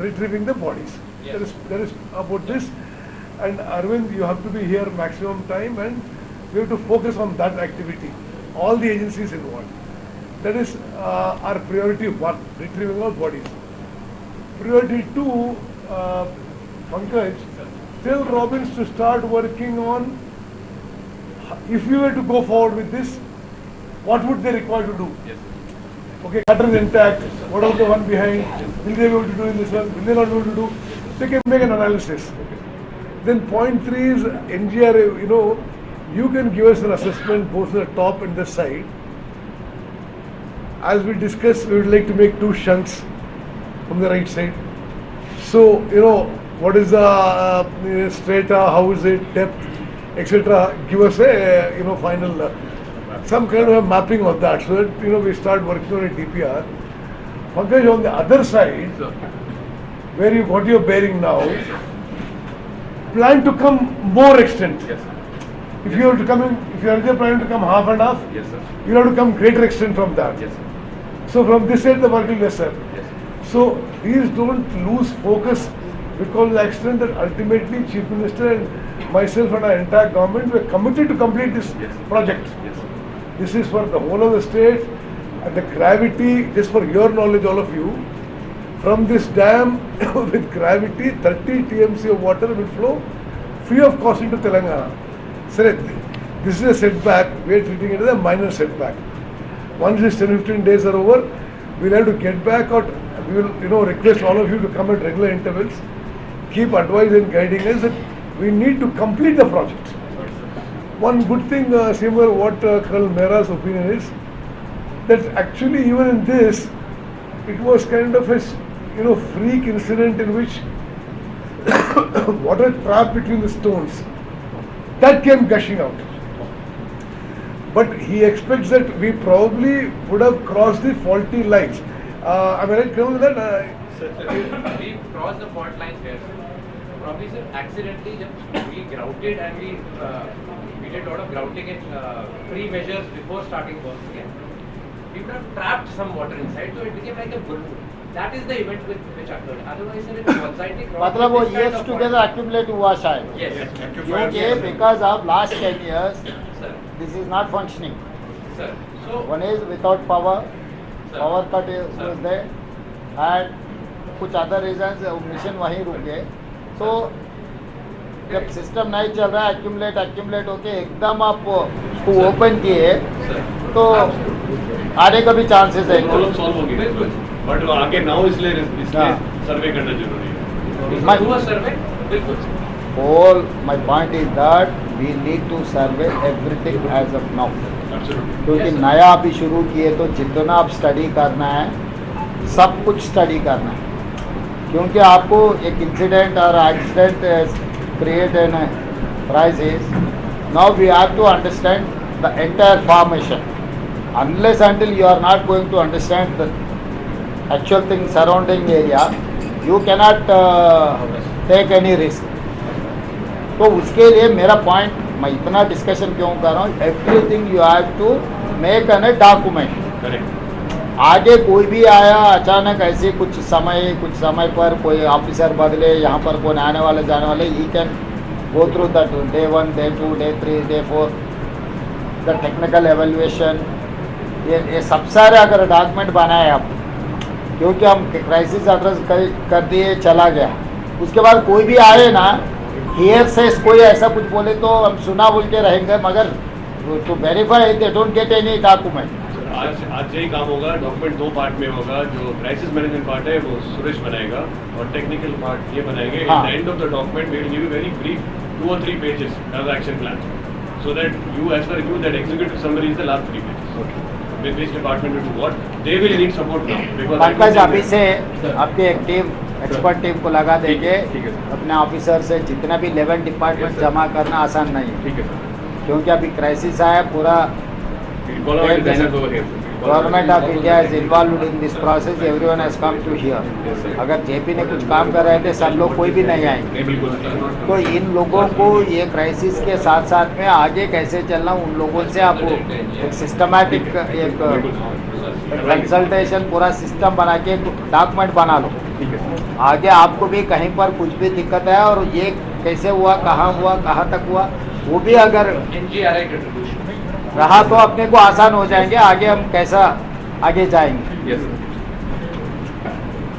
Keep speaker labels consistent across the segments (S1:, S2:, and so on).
S1: retrieving the bodies. Yes. There is about this, and Arvind, you have to be here maximum time, and we have to focus on that activity. All the agencies involved. That is our priority one, retrieving of bodies. Priority two, Pankaj, tell Robbins to start working on, if you were to go forward with this, what would they require to do?
S2: Yes.
S1: Okay, gutter is intact, what about the one behind? Will they be able to do in this one? Will they not be able to do? They can make an analysis. Then point three is NGR, you can give us an assessment both the top and the side. As we discussed, we would like to make two shunts from the right side. So, what is the strata, how is it, depth, etc. Give us a, final, some kind of a mapping of that, so that, we start working on a DPR. Pankaj, on the other side, where you got your bearing now, plan to come more extent.
S2: Yes, sir.
S1: If you are to come in, if you are just planning to come half and half,
S2: Yes, sir.
S1: you have to come greater extent from that.
S2: Yes, sir.
S1: So from this side the work is lesser.
S2: Yes, sir.
S1: So please don't lose focus, because the extent that ultimately Chief Minister and myself and our entire government were committed to complete this
S2: Yes, sir.
S1: project.
S2: Yes, sir.
S1: This is for the whole of the state, and the gravity, just for your knowledge, all of you, from this dam with gravity, 30 TMC of water will flow free of cost into Telangana. Sir, this is a setback. We are treating it as a minor setback. Once this 10-15 days are over, we'll have to get back, or we will, request all of you to come at regular intervals, keep advising and guiding us that we need to complete the project. One good thing, similar what Colonel Mehra's opinion is, that actually even in this, it was kind of a, freak incident in which water trapped between the stones. That came gushing out. But he expects that we probably would have crossed the faulty lines. Am I right, Colonel, that?
S3: We crossed the fault lines here. Probably, sir, accidentally we grouted, and we did a lot of grouting in pre-measures before starting work again. We would have trapped some water inside, so it became like a balloon. That is the event which occurred. Otherwise, sir, it was slightly crossed.
S4: मतलब वो years together accumulate हुआ शायद.
S3: Yes.
S4: क्योंकि because of last 10 years,
S3: Sir.
S4: this is not functioning.
S3: Sir. So.
S4: One is without power,
S3: Sir.
S4: power cut
S3: Sir.
S4: was there, and कुछ other reasons mission वहीं रुक गए. So जब सिस्टम नहीं चल रहा है, accumulate होके एकदम आप उसको ओपन किए, तो आने का भी चांसेस है.
S2: प्रॉब्लम सॉल्व हो गई, बट आगे नाउ इसलिए सर्वे करना जरूरी है.
S3: हुआ सर्वे बिल्कुल.
S4: All my point is that we need to survey everything as of now.
S2: Absolutely.
S4: क्योंकि नया अभी शुरू किए तो जितना आप स्टडी करना है, सब कुछ स्टडी करना है. क्योंकि आपको एक इंसिडेंट और accident create an crisis. Now we have to understand the entire formation. Unless until you are not going to understand the actual thing surrounding area, you cannot take any risk. तो उसके लिए मेरा point, मैं इतना discussion क्यों कर रहा हूँ, everything you have to make an a document.
S2: Correct.
S4: आगे कोई भी आया अचानक ऐसे कुछ समय पर कोई ऑफिसर बदले, यहाँ पर कौन आने वाले जाने वाले, he can go through that day 1, day 2, day 3, day 4, the technical evaluation, ये सब सारे अगर डॉक्यूमेंट बनाए आप, क्योंकि हम क्राइसिस एड्रेस कर दिए, चला गया, उसके बाद कोई भी आए ना, हियर से कोई ऐसा कुछ बोले तो हम सुना बोल के रहेंगे, मगर to verify they don't get any document.
S2: आज यही काम होगा. डॉक्यूमेंट दो पार्ट में होगा. जो क्राइसिस मैनेजमेंट पार्ट है वो सुरेश बनाएगा, और टेक्निकल पार्ट ये बनाएंगे. At the end of the document we will give you very brief 2 or 3 pages as action plan, so that you, as per you, that executive summary is the last 3 pages. Okay. With which department will do what, they will need support now.
S4: Pankaj, अभी से आपके एक team, expert team को लगा देंगे. अपने officer से जितना भी 11 डिपार्टमेंट जमा करना आसान नहीं है.
S2: ठीक है सर.
S4: क्योंकि अभी क्राइसिस आया पूरा.
S2: Call our designers over here.
S4: Government of India is involve in this process, everyone has come to here. अगर जेपी ने कुछ काम कर रहे थे सब लोग कोई भी नहीं आएंगे। तो इन लोगों को ये क्राइसिस के साथ साथ में आगे कैसे चलना, उन लोगों से आपको एक सिस्टमैटिक एक कंसल्टेशन पूरा सिस्टम बना के डॉक्यूमेंट बना लो। आगे आपको भी कहीं पर कुछ भी दिक्कत है और ये कैसे हुआ, कहाँ तक हुआ, वो भी अगर
S3: NGRI contribution.
S4: रहा तो अपने को आसान हो जाएंगे, आगे हम कैसा आगे जाएंगे।
S2: Yes, sir.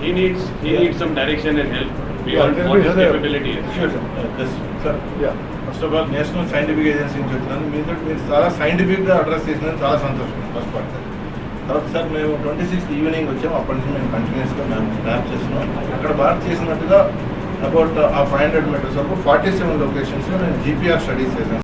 S2: He needs some direction and help beyond
S1: Yeah,
S2: what his
S1: sir.
S2: capability is.
S5: Sure, sir. Yes, sir.
S1: Yeah.
S5: First of all national scientific agency నుంచి వచ్చినాను. మీరు చాలా సైంటిఫిక్గా అడ్రస్ చేసినందుకు చాలా సంతోషం. First part sir. తర్వాత సార్ మేము 26th ఈవినింగ్ వచ్చాము. అప్పటి నుంచి మేము కంటిన్యూస్గా మ్యాప్ చేస్తున్నాం. అక్కడ మార్క్ చేసినట్టుగా అబౌట్ ఆ 500 మీటర్స్ వరకు 47 లొకేషన్స్లో నేను GPR స్టడీస్ చేశాను.